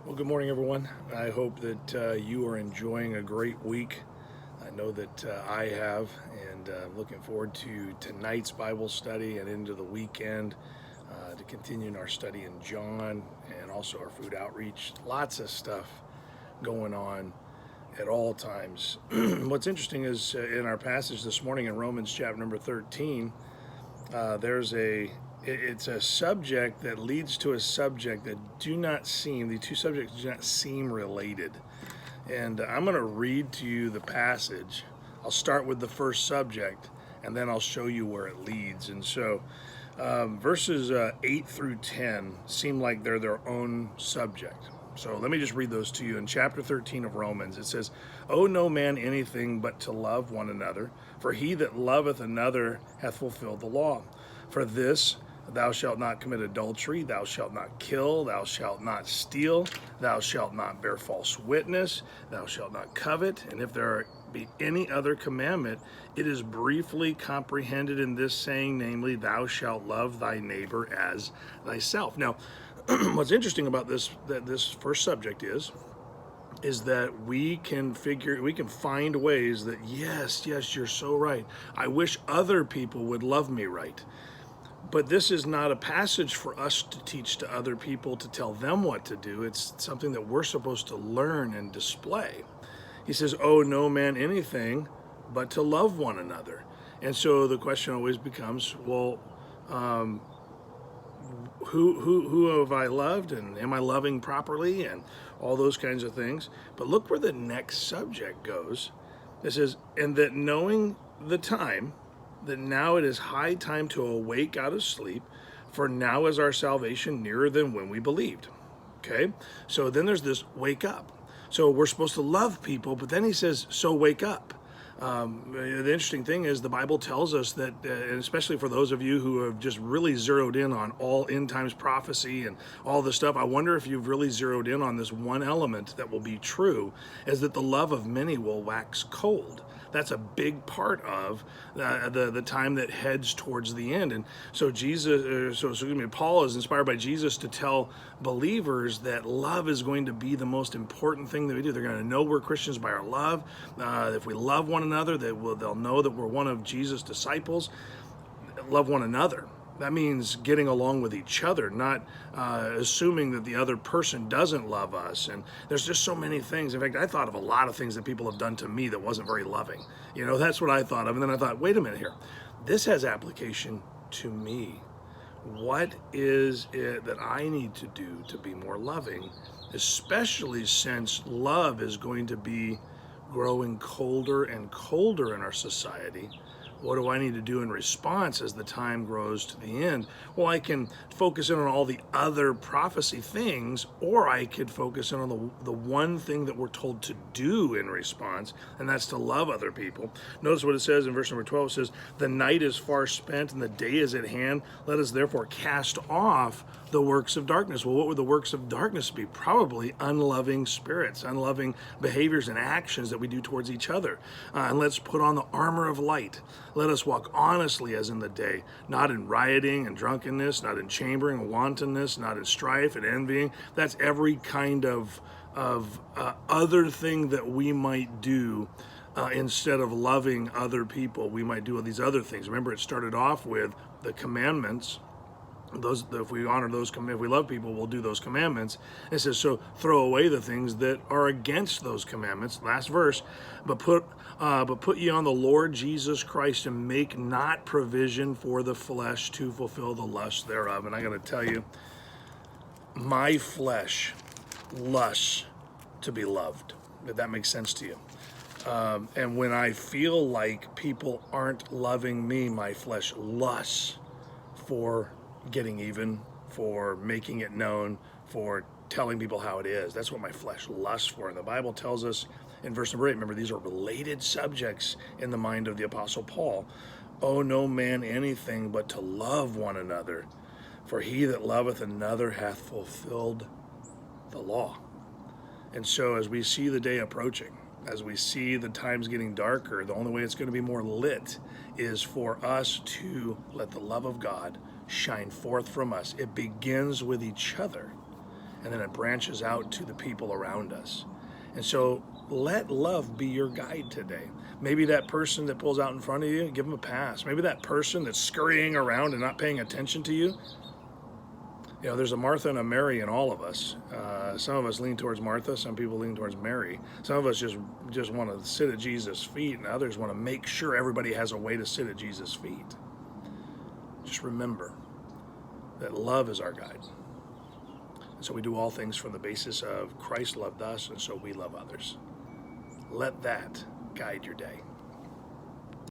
Well, good morning, everyone. I hope that you are enjoying a great week. I know that I have, and looking forward to tonight's Bible study and into the weekend to continue in our study in John and also our food outreach. Lots of stuff going on at all times. What's interesting is in our passage this morning in Romans chapter number 13, there's it's a subject that leads to a subject that the two subjects do not seem related. And I'm going to read to you the passage. I'll start with the first subject, and then I'll show you where it leads. And so verses 8 through 10 seem like they're their own subject. So let me just read those to you. In chapter 13 of Romans, it says, "Owe no man anything but to love one another, for he that loveth another hath fulfilled the law. For this, thou shalt not commit adultery, thou shalt not kill, thou shalt not steal, thou shalt not bear false witness, thou shalt not covet. And if there be any other commandment, it is briefly comprehended in this saying, namely, thou shalt love thy neighbor as thyself." Now, what's interesting about this first subject is that we can find ways that yes, you're so right. I wish other people would love me right. But this is not a passage for us to teach to other people to tell them what to do. It's something that we're supposed to learn and display. He says, "Owe no man anything but to love one another." And so the question always becomes, well, who have I loved, and am I loving properly, and all those kinds of things. But look where the next subject goes. It says, "And that knowing the time, that now it is high time to awake out of sleep, for now is our salvation nearer than when we believed." Okay, so then there's this wake up. So we're supposed to love people, but then he says, so wake up. The interesting thing is the Bible tells us that, and especially for those of you who have just really zeroed in on all end times prophecy and all this stuff, I wonder if you've really zeroed in on this one element that will be true, is that the love of many will wax cold. That's a big part of the time that heads towards the end. And so Paul is inspired by Jesus to tell believers that love is going to be the most important thing that we do. They're going to know we're Christians by our love. If we love one another, they'll know that we're one of Jesus' disciples. Love one another. That means getting along with each other, not assuming that the other person doesn't love us. And there's just so many things. In fact, I thought of a lot of things that people have done to me that wasn't very loving. That's what I thought of. And then I thought, wait a minute here. This has application to me. What is it that I need to do to be more loving, especially since love is going to be growing colder and colder in our society? What do I need to do in response as the time grows to the end? Well, I can focus in on all the other prophecy things, or I could focus in on the one thing that we're told to do in response, and that's to love other people. Notice what it says in verse number 12. It says, "The night is far spent and the day is at hand. Let us therefore cast off the works of darkness." Well, what would the works of darkness be? Probably unloving spirits, unloving behaviors and actions that we do towards each other. And let's put on the armor of light. Let us walk honestly as in the day, not in rioting and drunkenness, not in chambering and wantonness, not in strife and envying. That's every kind of other thing that we might do. Instead of loving other people, we might do these other things. Remember, it started off with the commandments. If we honor if we love people, we'll do those commandments. It says, so throw away the things that are against those commandments. Last verse, but put ye on the Lord Jesus Christ, and make not provision for the flesh to fulfill the lust thereof. And I got to tell you, my flesh lusts to be loved. If that makes sense to you. And when I feel like people aren't loving me, my flesh lusts for getting even, for making it known, for telling people how it is. That's what my flesh lusts for. And the Bible tells us in verse number 8, remember, these are related subjects in the mind of the Apostle Paul. "Owe no man anything but to love one another, for he that loveth another hath fulfilled the law." And so as we see the day approaching, as we see the times getting darker, the only way it's going to be more lit is for us to let the love of God shine forth from us. It begins with each other. and then it branches out to the people around us. And so let love be your guide today. Maybe that person that pulls out in front of you, give them a pass. Maybe that person that's scurrying around and not paying attention to you. You know, there's a Martha and a Mary in all of us. Some of us lean towards Martha, some people lean towards Mary. Some of us just want to sit at Jesus' feet, and others want to make sure everybody has a way to sit at Jesus' feet. Just remember that love is our guide. And so we do all things from the basis of Christ loved us, and so we love others. Let that guide your day.